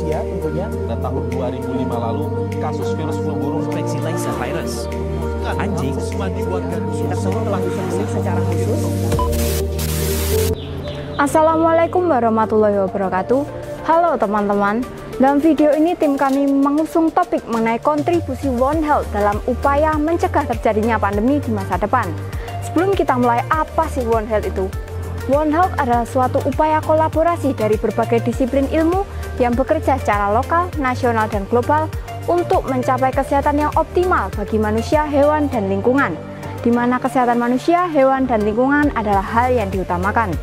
manusia tentunya. Dan tahun 2005 lalu, kasus virus flu burung Vexillizia virus. Anjing Kita semua telah disebut secara khusus. Assalamualaikum warahmatullahi wabarakatuh. Halo teman-teman. Dalam video ini tim kami mengusung topik mengenai kontribusi One Health dalam upaya mencegah terjadinya pandemi di masa depan. Sebelum kita mulai, apa sih One Health itu? One Health adalah suatu upaya kolaborasi dari berbagai disiplin ilmu yang bekerja secara lokal, nasional, dan global untuk mencapai kesehatan yang optimal bagi manusia, hewan, dan lingkungan, di mana kesehatan manusia, hewan, dan lingkungan adalah hal yang diutamakan.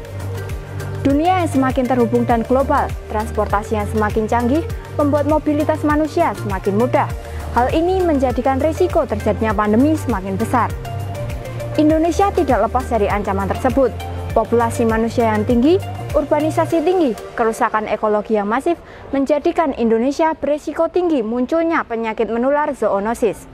Dunia yang semakin terhubung dan global, transportasi yang semakin canggih, membuat mobilitas manusia semakin mudah. Hal ini menjadikan risiko terjadinya pandemi semakin besar. Indonesia tidak lepas dari ancaman tersebut. Populasi manusia yang tinggi, urbanisasi tinggi, kerusakan ekologi yang masif menjadikan Indonesia berisiko tinggi munculnya penyakit menular zoonosis.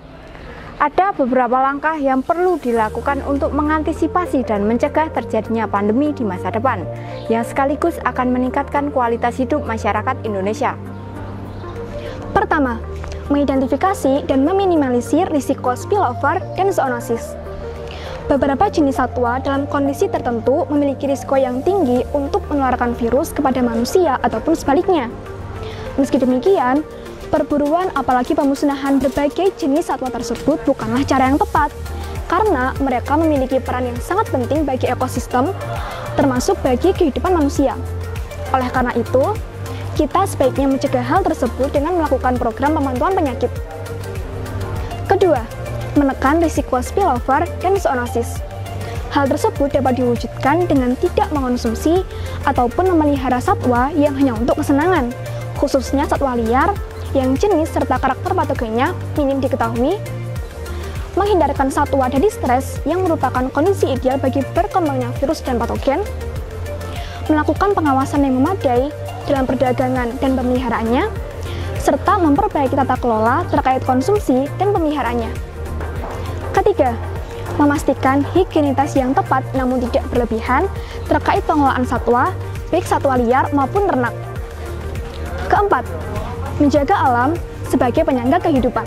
Ada beberapa langkah yang perlu dilakukan untuk mengantisipasi dan mencegah terjadinya pandemi di masa depan, yang sekaligus akan meningkatkan kualitas hidup masyarakat Indonesia. Pertama, mengidentifikasi dan meminimalisir risiko spillover dan zoonosis. Beberapa jenis satwa dalam kondisi tertentu memiliki risiko yang tinggi untuk menularkan virus kepada manusia ataupun sebaliknya. Meski demikian, perburuan apalagi pemusnahan berbagai jenis satwa tersebut bukanlah cara yang tepat, karena mereka memiliki peran yang sangat penting bagi ekosistem, termasuk bagi kehidupan manusia. Oleh karena itu, kita sebaiknya mencegah hal tersebut dengan melakukan program pemantauan penyakit. Kedua, menekan risiko spillover dan zoonosis. Hal tersebut dapat diwujudkan dengan tidak mengonsumsi ataupun memelihara satwa yang hanya untuk kesenangan, khususnya satwa liar yang jenis serta karakter patogennya minim diketahui, menghindarkan satwa dari stres yang merupakan kondisi ideal bagi berkembangnya virus dan patogen, melakukan pengawasan yang memadai dalam perdagangan dan pemeliharaannya, serta memperbaiki tata kelola terkait konsumsi dan pemeliharaannya. Ketiga, memastikan higienitas yang tepat namun tidak berlebihan terkait pengelolaan satwa, baik satwa liar maupun ternak. Keempat, menjaga alam sebagai penyangga kehidupan.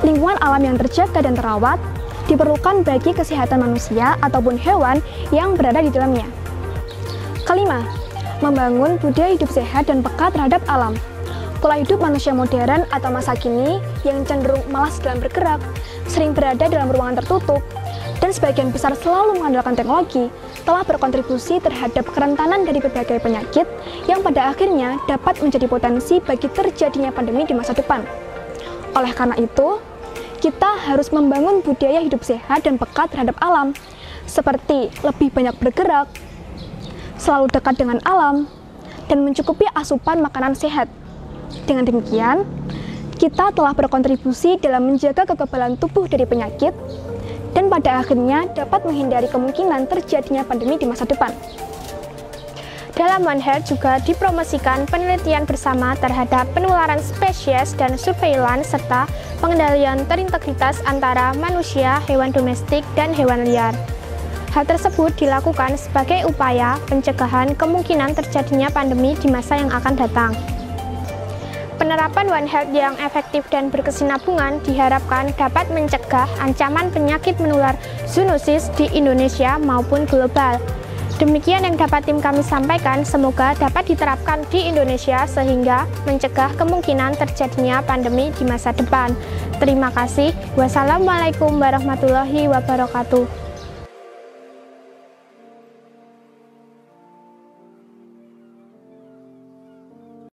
Lingkungan alam yang terjaga dan terawat diperlukan bagi kesehatan manusia ataupun hewan yang berada di dalamnya. Kelima, membangun budaya hidup sehat dan peka terhadap alam. Pola hidup manusia modern atau masa kini yang cenderung malas dalam bergerak, sering berada dalam ruangan tertutup, dan sebagian besar selalu mengandalkan teknologi, telah berkontribusi terhadap kerentanan dari berbagai penyakit yang pada akhirnya dapat menjadi potensi bagi terjadinya pandemi di masa depan. Oleh karena itu, kita harus membangun budaya hidup sehat dan peka terhadap alam, seperti lebih banyak bergerak, selalu dekat dengan alam, dan mencukupi asupan makanan sehat. Dengan demikian, kita telah berkontribusi dalam menjaga kekebalan tubuh dari penyakit, dan pada akhirnya dapat menghindari kemungkinan terjadinya pandemi di masa depan. Dalam One Health juga dipromosikan penelitian bersama terhadap penularan spesies dan surveillance serta pengendalian terintegritas antara manusia, hewan domestik, dan hewan liar. Hal tersebut dilakukan sebagai upaya pencegahan kemungkinan terjadinya pandemi di masa yang akan datang. Penerapan One Health yang efektif dan berkesinambungan diharapkan dapat mencegah ancaman penyakit menular zoonosis di Indonesia maupun global. Demikian yang dapat tim kami sampaikan, semoga dapat diterapkan di Indonesia sehingga mencegah kemungkinan terjadinya pandemi di masa depan. Terima kasih. Wassalamualaikum warahmatullahi wabarakatuh.